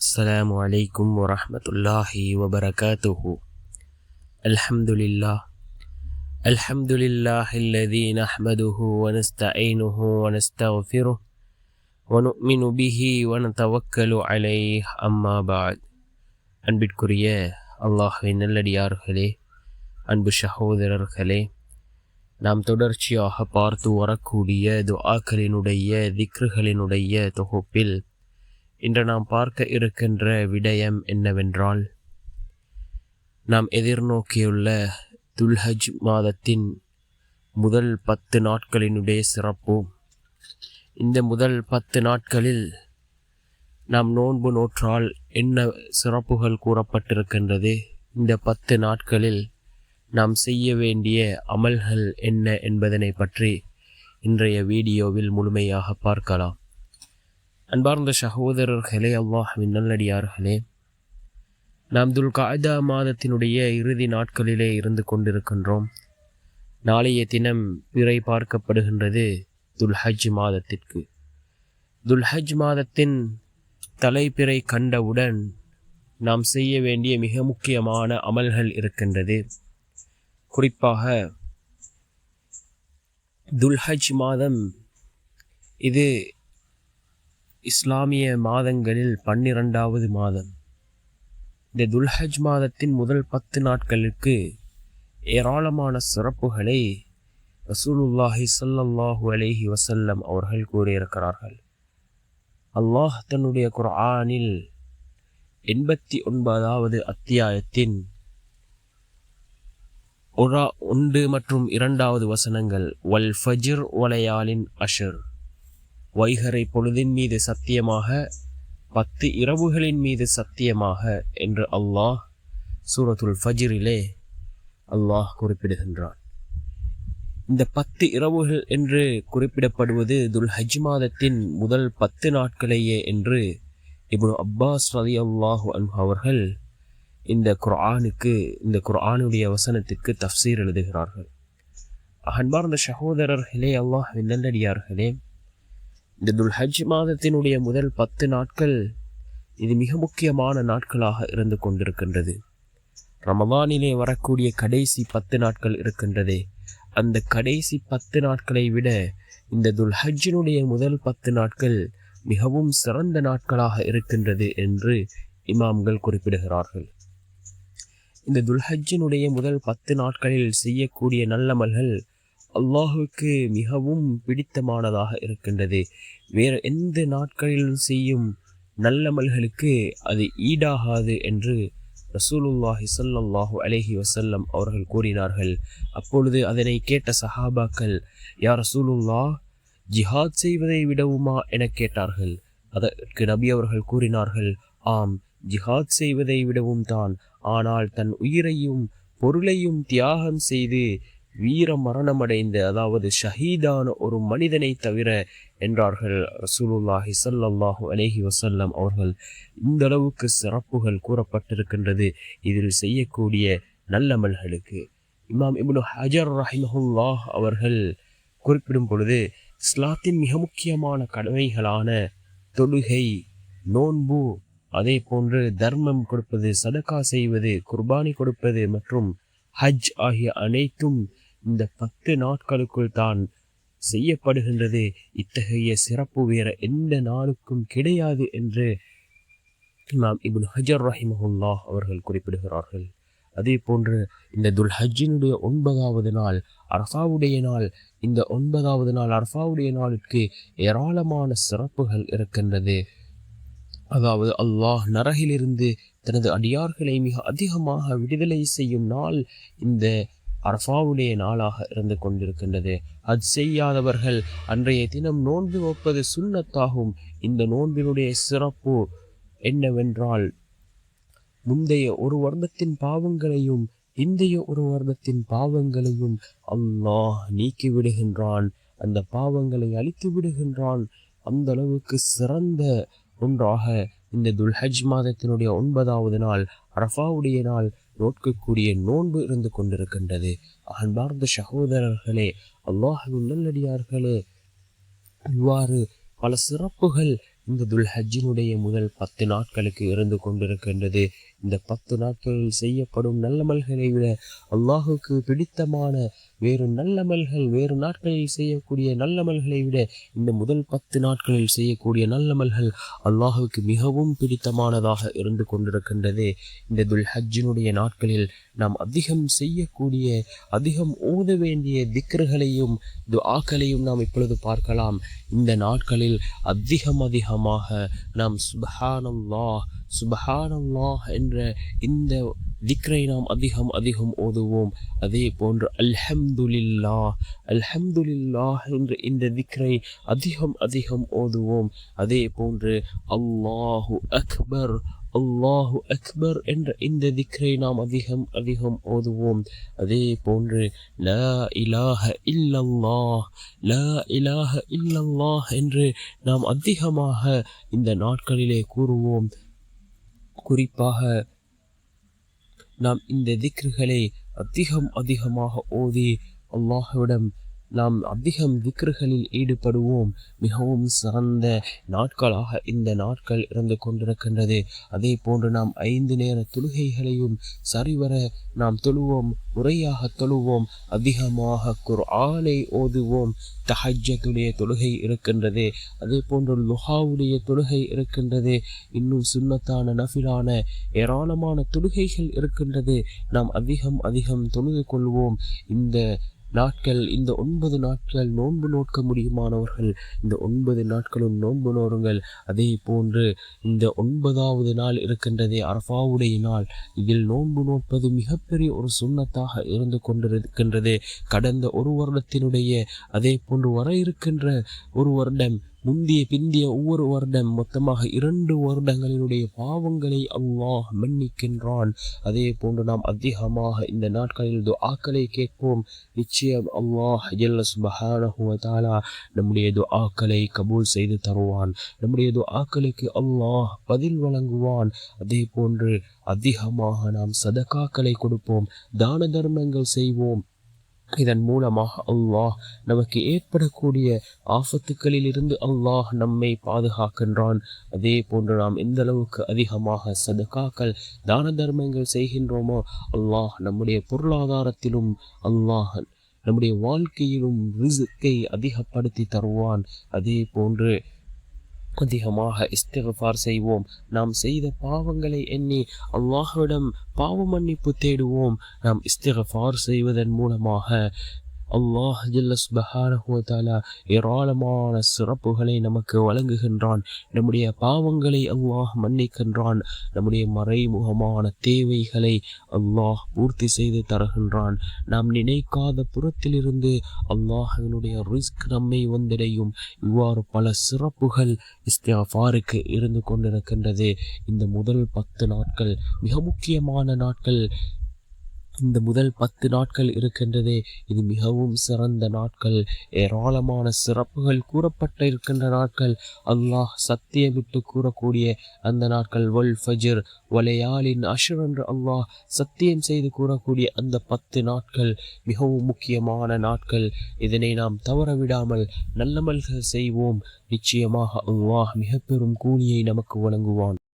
السلام عليكم ورحمة الله وبركاته. الحمد لله الذي نحمده ونستعينه ونستغفره ونؤمن به ونتوكل عليه أما بعد. அன்பிற்குரிய அல்லாஹ்வின் நல்லடியார்களே, அன்பு சகோதரர்களே, நாம் தொடர்ச்சியாக பார்த்து வரக்கூடிய துஆக்களினுடைய திக்ருகளினுடைய தொகுப்பில் இன்று நாம் பார்க்க இருக்கின்ற விடயம் என்னவென்றால், நாம் எதிர்நோக்கியுள்ள துல்ஹஜ் மாதத்தின் முதல் 10 நாட்களினுடைய சிறப்பு. இந்த முதல் 10 நாட்களில் நாம் நோன்பு நோற்றால் என்ன சிறப்புகள் கூறப்பட்டிருக்கின்றது, இந்த 10 நாட்களில் நாம் செய்ய வேண்டிய அமல்கள் என்ன என்பதனை பற்றி இன்றைய வீடியோவில் முழுமையாக பார்க்கலாம். அன்பார்ந்த சகோதரர்களே, அல்லாஹ்வின் நல்லடியார்களே, நாம் துல்காதா மாதத்தினுடைய இறுதி நாட்களிலே இருந்து கொண்டிருக்கின்றோம். நாளைய தினம் பிறை பார்க்கப்படுகின்றது துல்ஹஜ் மாதத்திற்கு. துல்ஹஜ் மாதத்தின் தலைப்பிறை கண்டவுடன் நாம் செய்ய வேண்டிய மிக முக்கியமான அமல்கள் இருக்கின்றது. குறிப்பாக துல்ஹஜ் மாதம் இது இஸ்லாமிய மாதங்களில் 12வது மாதம். இந்த துல்ஹஜ் மாதத்தின் முதல் 10 நாட்களுக்கு ஏராளமான சிறப்புகளை ரசூலுல்லாஹி ஸல்லல்லாஹு அலைஹி வஸல்லம் அவர்கள் கூறியிருக்கிறார்கள். அல்லாஹ் தன்னுடைய குர்ஆனில் 89வது அத்தியாயத்தின் 1 மற்றும் 2வது வசனங்கள், வல் ஃபஜ்ர் வலையாலின் அஷர், வைகறை பொழுதின் மீது சத்தியமாக, 10 இரவுகளின் மீது சத்தியமாக என்று அல்லாஹ் சூரத்துல் ஃபஜ்ரிலே அல்லாஹ் குறிப்பிடுகின்றான். இந்த 10 இரவுகள் என்று குறிப்பிடப்படுவது துல்ஹஜ் மாதத்தின் முதல் 10 நாட்களையே என்று இப்னு அப்பாஸ் ரலியல்லாஹு அன்ஹு அவர்கள் இந்த குர்ஆனுடைய வசனத்திற்கு தஃப்சீர் எழுதுகிறார்கள். அன்பார்ந்த சகோதரர்களே, அல்லாஹ்வின் நல்லடியார்களே, இந்த துல்ஹஜ் மாதத்தினுடைய முதல் 10 நாட்கள் இது மிக முக்கியமான நாட்களாக இருந்து கொண்டிருக்கின்றது. ரமலானிலே வரக்கூடிய கடைசி 10 நாட்கள் இருக்கின்றதே, அந்த கடைசி 10 நாட்களை விட இந்த துல்ஹஜ்ஜினுடைய முதல் 10 நாட்கள் மிகவும் சிறந்த நாட்களாக இருக்கின்றது என்று இமாம்கள் குறிப்பிடுகிறார்கள். இந்த துல்ஹஜ்ஜினுடைய முதல் 10 நாட்களில் செய்யக்கூடிய நல்லமல்கள் அல்லாஹுக்கு மிகவும் பிடித்தமானதாக இருக்கின்றது. வேறு எந்த நாட்களிலும் செய்யும் நல்லமல்களுக்கு அது ஈடாகாது என்று ரசூலுல்லாஹி ஸல்லல்லாஹு அலைஹி வஸல்லம் அவர்கள் கூறினார்கள். அப்பொழுது அதனை கேட்ட சஹாபாக்கள், யா ரசூலுல்லாஹ், ஜிஹாத் செய்வதை விடவுமா என கேட்டார்கள். அதற்கு நபி அவர்கள் கூறினார்கள், ஆம், ஜிஹாத் செய்வதை விடவும் தான். ஆனால் தன் உயிரையும் பொருளையும் தியாகம் செய்து வீர மரணமடைந்த, அதாவது ஷஹீதான ஒரு மனிதனை தவிர என்றார்கள் ரசூலுல்லாஹி ஸல்லல்லாஹு அலைஹி வஸல்லம் அவர்கள். இந்த அளவுக்கு சிறப்புகள் கூறப்பட்டிருக்கின்றது இதில் செய்யக்கூடிய நல்லமல்களுக்கு. இமாம் இப்னு ஹஜர் ரஹிமஹுல்லாஹ் அவர்கள் குறிப்பிடும் பொழுது, இஸ்லாத்தின் மிக முக்கியமான கடமைகளான தொழுகை, நோன்பு, அதே போன்று தர்மம் கொடுப்பது, சதகா செய்வது, குர்பானி கொடுப்பது மற்றும் ஹஜ் ஆகிய அனைத்தும் இந்த 10 நாட்களுக்குள் தான் செய்யப்படுகின்றது. இத்தகைய சிறப்பு வேற எந்த நாளுக்கும் கிடையாது என்று இமாம் இப்னு ஹஜர் ரஹிமஹுல்லாஹ் அவர்கள் குறிப்பிடுகிறார்கள். அதே போன்று இந்த துல்ஹஜ்ஜினுடைய 9வது நாள் அரஃபாவுடைய நாள். இந்த 9வது நாள் அரஃபாவுடைய நாளுக்கு ஏராளமான சிறப்புகள் இருக்கின்றது. அதாவது அல்லாஹ் நரகிலிருந்து தனது அடியார்களை மிக அதிகமாக விடுதலை செய்யும் நாள் இந்த அரஃபாவுடைய நாளாக இருந்து கொண்டிருக்கின்றது. அது செய்யாதவர்கள் அன்றைய தினம் நோன்பு வைப்பது சுன்னத்தாகும். இந்த நோன்பினுடைய சிறப்பு என்னவென்றால், முந்தைய ஒரு வருடத்தின் பாவங்களையும் இன்றைய ஒரு வருடத்தின் பாவங்களையும் அல்லாஹ் நீக்கி விடுகின்றான், அந்த பாவங்களை அழித்து விடுகின்றான். அந்த அளவுக்கு சிறந்த ஒன்றாக இந்த துல்ஹஜ் மாதத்தினுடைய 9வது நாள் அரஃபாவுடைய நாள் நோக்கக்கூடிய நோன்பு இருந்து கொண்டிருக்கின்றது. அன்பார்ந்த சகோதரர்களே, அல்லாஹ்வின் நல்லடியார்களே, இவ்வாறு பல சிறப்புகள் இந்த துல்ஹஜ்ஜினுடைய முதல் 10 நாட்களுக்கு இருந்து கொண்டிருக்கின்றது. இந்த 10 நாட்களில் செய்யப்படும் நல்லமல்களை விட அல்லாஹுக்கு பிடித்தமான வேறு நல்லமல்கள், வேறு நாட்களில் செய்யக்கூடிய நல்லமல்களை விட இந்த முதல் 10 நாட்களில் செய்யக்கூடிய நல்லமல்கள் அல்லாஹுக்கு மிகவும் பிடித்தமானதாக இருந்து கொண்டிருக்கின்றது. இந்த துல்ஹஜ்ஜினுடைய நாட்களில் நாம் அதிகம் செய்யக்கூடிய, அதிகம் ஓத வேண்டிய திக்ருகளையும் துஆக்களையும் நாம் இப்பொழுது பார்க்கலாம். இந்த நாட்களில் அதிகமாக நாம் சுப்ஹானல்லாஹ் சுப்ஹானல்லாஹ் என்ற இந்த திக்ரை நாம் அதிகம் ஓதுவோம். அதே போன்று அல்ஹம்துலில்லாஹ் அல்ஹம்துலில்லாஹ் என்ற இந்த திக்ரை அதிகம் ஓதுவோம். அதே போன்று அல்லாஹு அக்பர் அல்லாஹு அக்பர் என்ற இந்த திக்ரை நாம் அதிகம் ஓதுவோம். அதே போன்று லா இலாஹ இல்லல்லாஹ் லா இலாஹ இல்லல்லாஹ் என்று நாம் அதிகமாக இந்த நாட்களிலே கூறுவோம். குறிப்பாக நாம் இந்த திக்ருகளை அதிகமாக ஓதி அல்லாஹ்விடம் நாம் அதிகம் திக்ருகளில் ஈடுபடுவோம். மிகவும் சிறந்த நாட்களாக இந்த நாட்கள் இருந்து கொண்டிருக்கின்றது. அதே போன்று நாம் 5 நேர தொழுகைகளையும் சரிவர நாம் தொழுவோம், முறையாக தொழுவோம், அதிகமாக குர்ஆனை ஓதுவோம். தஹஜ்ஜுடைய தொழுகை இருக்கின்றது, அதே போன்று லுஹாவுடைய தொழுகை இருக்கின்றது, இன்னும் சுன்னத்தான நஃபிலான ஏராளமான தொழுகைகள் இருக்கின்றது. நாம் அதிகம் தொழுது கொள்வோம். இந்த நாட்கள், இந்த 9 நாட்கள் நோன்பு நோக்க முடியுமானவர்கள் இந்த 9 நாட்களும் நோன்பு நோருங்கள். அதே போன்று இந்த 9வது நாள் இருக்கின்றதே அரஃபாவுடைய நாள், இதில் நோன்பு நோற்பது மிகப்பெரிய ஒரு சுன்னத்தாக இருந்து கொண்டிருக்கின்றது. கடந்த ஒரு வருடத்தினுடைய, அதே போன்று வர இருக்கின்ற ஒரு வருடம், முந்திய பிந்திய ஒவ்வொரு வருடம், மொத்தமாக 2 வருடங்களினுடைய பாவங்களை அல்லாஹ் மன்னிக்கின்றான். அதே போன்று நாம் அதிகமாக இந்த நாட்களில் துஆக்களை கேட்போம். நிச்சயம் அல்லாஹ் ஜல்ல சுப்ஹானஹு வ தஆலா நம்முடைய துஆக்களை கபூல் செய்து தருவான். நம்முடைய துஆக்களுக்கு அல்லாஹ் பதில் வழங்குவான். அதே போன்று அதிகமாக நாம் சதகாக்களை கொடுப்போம், தான தர்மங்கள் செய்வோம். இதன் மூலமாக அல்லாஹ் நமக்கு ஏற்படக்கூடிய ஆபத்துக்களில் இருந்து அல்லாஹ் நம்மை பாதுகாக்கின்றான். அதே போன்று நாம் எந்த அளவுக்கு அதிகமாக சதகாக்கள், தான தர்மங்கள் செய்கின்றோமோ அல்லாஹ் நம்முடைய பொருளாதாரத்திலும், அல்லாஹ் நம்முடைய வாழ்க்கையிலும் ரிஸ்கை அதிகப்படுத்தி தருவான். அதே போன்று அதிகமாக இஸ்திக்ஃபார் செய்வோம். நாம் செய்த பாவங்களை எண்ணி அல்லாஹ்விடம் பாவ மன்னிப்பு தேடுவோம். நாம் இஸ்திக்ஃபார் செய்வதன் மூலமாக அல்லாஹ் ஜல்ல சுப்ஹானஹு வ தஆலா ஏராளமான சிறப்புகளை நமக்கு வழங்குகின்றான். நம்முடைய பாவங்களை அல்லாஹ் மன்னிக்கின்றான். நம்முடைய மறைமுகமான தேவைகளை அல்லாஹ் பூர்த்தி செய்து தருகின்றான். நாம் நினைக்காத புறத்திலிருந்து அல்லாஹ்வினுடைய ரிஸ்க் நம்மை வந்தடையும். இவ்வாறு பல சிறப்புகள் இஸ்திக்ஃபாருக்கு இருந்து கொண்டிருக்கின்றது. இந்த முதல் 10 நாட்கள் மிக முக்கியமான நாட்கள். இந்த முதல் 10 நாட்கள் இருக்கின்றதே, இது மிகவும் சிறந்த நாட்கள். ஏராளமான சிறப்புகள் கூறப்பட்ட இருக்கின்ற நாட்கள். அல்லாஹ் சத்தியமிட்டு கூறக்கூடிய அந்த நாட்கள், வல் ஃபஜ்ர் வலையாலின் அஷ்ர் என்று அல்லாஹ் சத்தியம் செய்து கூறக்கூடிய அந்த 10 நாட்கள் மிகவும் முக்கியமான நாட்கள். இதனை நாம் தவறவிடாமல் நல்லமல்கள் செய்வோம். நிச்சயமாக அல்லாஹ் மிக பெரும் கூலியை நமக்கு வழங்குவான்.